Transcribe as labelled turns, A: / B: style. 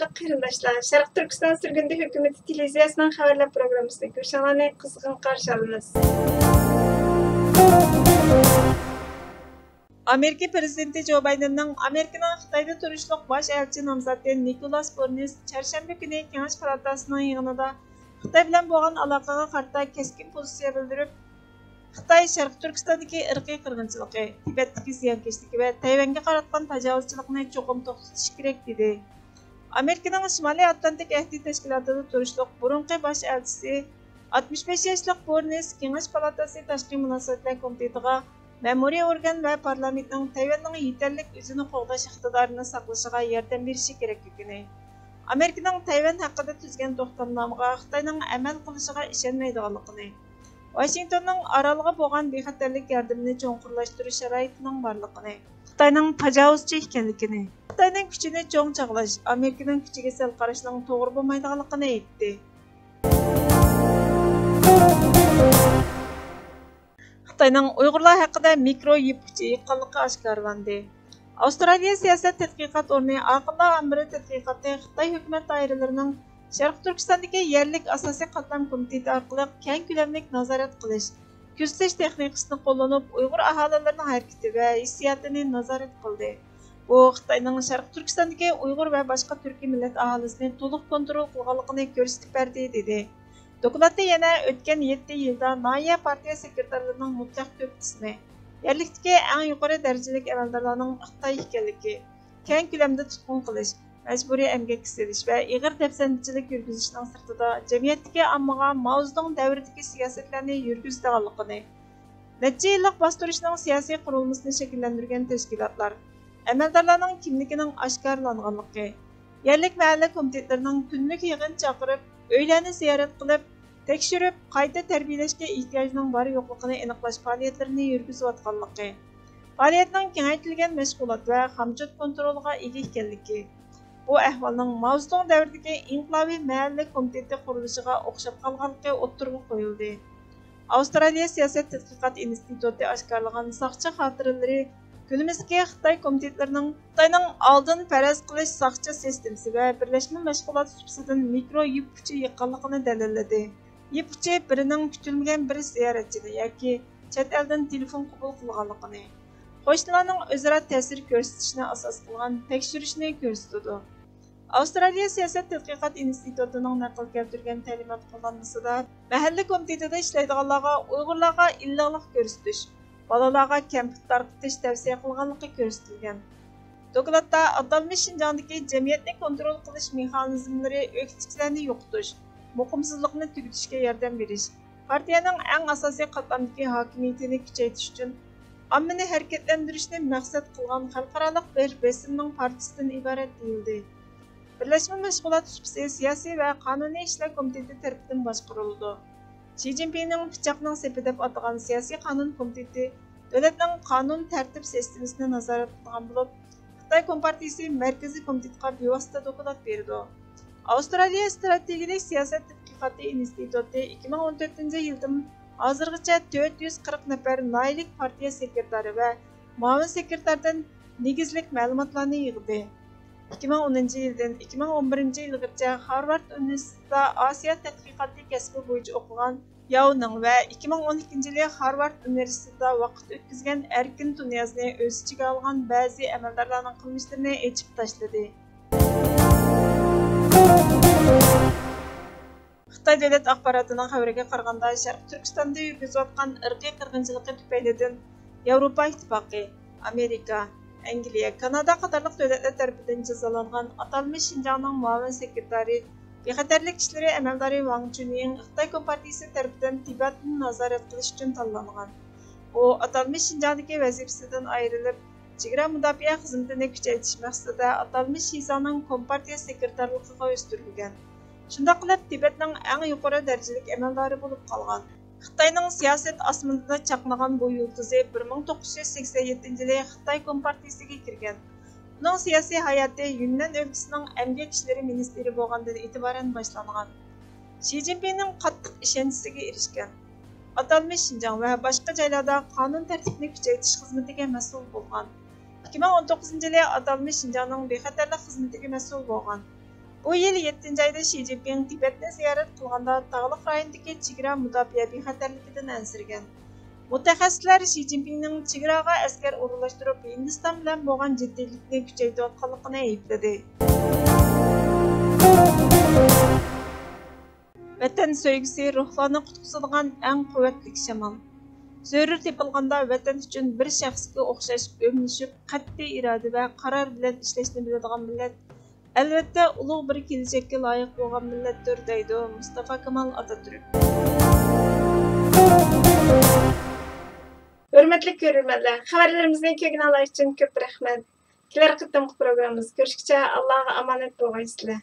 A: Hürmetli qarindoshlar, Sharq Turkiston Surgundi hukumati televiziyasining xabarlar programmasida ko'rishinglarni qizg'in qarshi olamiz. Amerika prezidenti Jo Baydenning Amerikaning Xitoyda turishliq bosh elchi nomzodi Nikolas Bornis chorshanba kuni Kengash palatasining yig'inida Xitoy bilan bo'lgan aloqaga qarata keskin pozitsiya bildirib, Xitoy Sharq Turkistondagi irqiy qirg'inchiligi, Tibetdagi ziyonkashligi va Tayvanga qaratgan tajovuzchilikni cho'qim to'xtatish kerak dedi. Amerikaning Shimoliy Atlantik ahdi tashkilotida turishliq burunqi bosh elchisi 65 yoshlik Bornis Kengash palatasi tashqi munosabatlar komitetiga ma'muriy organ va parlamentning Tayvanning yetarli o'zini qo'g'dash iqtidorini saqlashiga yordam berishi kerakligini, Amerikaning Tayvan haqida tuzgan to'xtamnomaga Xitoyning amal qilishiga ishonmaydiganligini, Washingtonning orolga bo'lgan bexatarlik yordamini cho'nqurlashtirish sharoitining borligini, Xitoyning tajovuzchi ekanligini, Xitoyning kuchini cho'ng chaqlash, Amerikaning kuchiga sal qarashning to'g'ri bo'lmaydiganligini aytdi. Xitoyning Uyg'urlar haqida mikro yipchi yiqqanligi oshkorlandi. Avstraliya siyosat tadqiqot o'rni Aqllar Ambiri tadqiqoti Xitoy hukumat doiralarining Sharq Turkistondagi yerlik asosiy qatlam komiteti orqali keng ko'lamli nazorat qilish, kuzatish texnikasini qo'llanib, Uyg'ur aholilarining harakati va hissiyotini nazorat qildi. Bu Xitoyning Sharq Turkistondagi Uyg'ur va boshqa turkiy millat aholisini to'liq kontrol qilganligini ko'rsatib berdi dedi. Dokladda yana o'tgan 7 yilda Naya partiya sekretarlarining mutlaq ko'p qismi yerlikdagi eng yuqori darajalik amaldorlarning Xitoy ekanligi, keng ko'lamda tutqun qilish, majburiy emgakka selish va ig'ir dafsandichilik yurgizishning sirtida jamiyatdagi ommaga Mao Zedong davridagi siyosatlarni yurgizganligini, necha yillik bostirishning siyosiy qurilmasini shakllantirgan tashkilotlar, amaldorlarning kimligining oshkorlanganligi, yerlik mahalla komitetlarining kunlik yig'in chaqirib, uylarni ziyorat qilib, tekshirib, qayta tarbiyalashga ehtiyojning bor yo'qligini aniqlash faoliyatlarini yurgizayotganligi, faoliyatning kengaytirilgan mashg'ulot va hamjot kontroliga ega ekanligi, bu ahvolning Mao Zedong davridagi inqilobiy mahalla komiteti qurilishiga o'xshab qolganligi o'ttirg'a qo'yildi. Avstraliya siyosat tadqiqot instituti oshkorlagan soqchi xotiralari günümüzdeki Xitoy komitetlarining Xitoyning oldin faraz qilish soqchi sistemasi va birlashma mashg'ulot subsididan mikro yipchi yiqqanligini dalilladi. Yipchi birining kutilmagan bir ziyoratchini yoki chet eldan telefon qabul qilganligini, qo'shnilarning o'zaro ta'sir ko'rsatishni asos qilgan tekshirishni ko'rsatdi. Avstraliya siyosat tadqiqot institutining naql keltirgan ta'limot qo'llanmasida mahalla komitetida ishlaydiganlarga Uyg'urlarga illiqlik ko'rsatish, balalarga kamput tarqitish tavsiya qilganligi ko'rsatilgan. Dokladda atalmish Şinjandagi jamiyatni kontrol qilish mexanizmlari o'qituvchilarni yo'qotish, muqimsizlikni tugatishga yordam berish, partiyaning eng asosiy qatlamdagi hokimiyatini kuchaytirish uchun ommani harakatlantirishni maqsad qilgan xalqaro bir besimning partiyasidan iborat deyildi. Birlashma mashg'ulot subsidiya siyosiy va qonuniy ishlar komiteti tomonidan boshqariladi. Xi Jinpingning pichoqning sepi deb atagan siyosiy qonun komiteti davlatning qonun tartib sistemasini nazorat qilgan bo'lib, Xitoy Kompartiyasi markaziy komitetiga bevosita doklad berdi. Avstraliya strategik siyosat tadqiqoti instituti 2014-yildan hozirgacha 440 nafar noylik partiya sekretari va muavin sekretardan negizlik ma'lumotlarni yig'di. 2010-yildan 2011-yilgacha Harvard universitetida Osiyo tadqiqoti kasbi bo'yicha o'qigan Yauning va 2012-yili Harvard universitetida vaqt o'tkazgan Erkin Tunyazni o'z ichiga olgan ba'zi amaldorlarning qilmishlarini ochib tashladi. Xitoy davlat axborotining xabariga qaraganda, Sharq Turkistonda yurgizilayotgan irqiy qirg'inchiliklar tufaylidan Yevropa Ittifoqi, Amerika, Angliya, Kanada qatorliq davlatlar tomonidan jazolangan atalmish Şinjanning muavin sekretari, bexatarlik ishlari amaldori Wang Chunying Xitoy Kompartiyasi tomonidan Tibetni nazorat qilish uchun tanlangan. U atalmish Şinjandagi vazifasidan ayrilib, chegara mudofaa xizmatini kuchaytirish maqsadida atalmish Şinjanning Kompartiya sekretarligiga o'stirilgan. Shunday qilib, Tibetning eng yuqori darajalik amaldori bo'lib qolgan. Xitoyning siyosat osmonida chaqnagan bu yulduzi 1987-yili Xitoy Kompartiyasiga kirgan. Uning siyosiy hayoti Yunnan o'lkasining emgak ishlari ministri bo'lgandan e'tiboran boshlangan. Xi Jinpingning qattiq ishonchiga erishgan. Atalmish Şinjan va boshqa joylarda qonun tartibni kuchaytirish xizmatiga mas'ul bo'lgan. 2019-yili atalmish Şinjanning bexatarlik xizmatiga mas'ul bo'lgan. Bu yıl 7. ayda Xi Jinping Tibetni ziyorat qilganda tog'liq rayondagi chegara mudofaa bexatarligidan ansirgan. Mutaxassislar Xi Jinpingning chegaraga askar o'rnashtirib, Hindiston bilan bo'lgan jiddiylikni kuchaytirayotganligini aybladi. Vatan söygüsü ruhlarni qutqizadigan eng quvvatli shamol. Zörür tepilganda vatan uchun bir shaxsga o'xshash o'mlashib, qat'iy iroda va qaror bilan ishlashni biladigan millat albatta ulug' bir kelajakka loyiq bo'lgan millatdir deydi Mustafa Kemal Atatürk. Hurmatli ko'ruvchilar, xabarlarimizni ko'rganlar uchun ko'p rahmat. Kelar qitimli programmamiz ko'rishguncha Allohga omonat bo'lgaysizlar.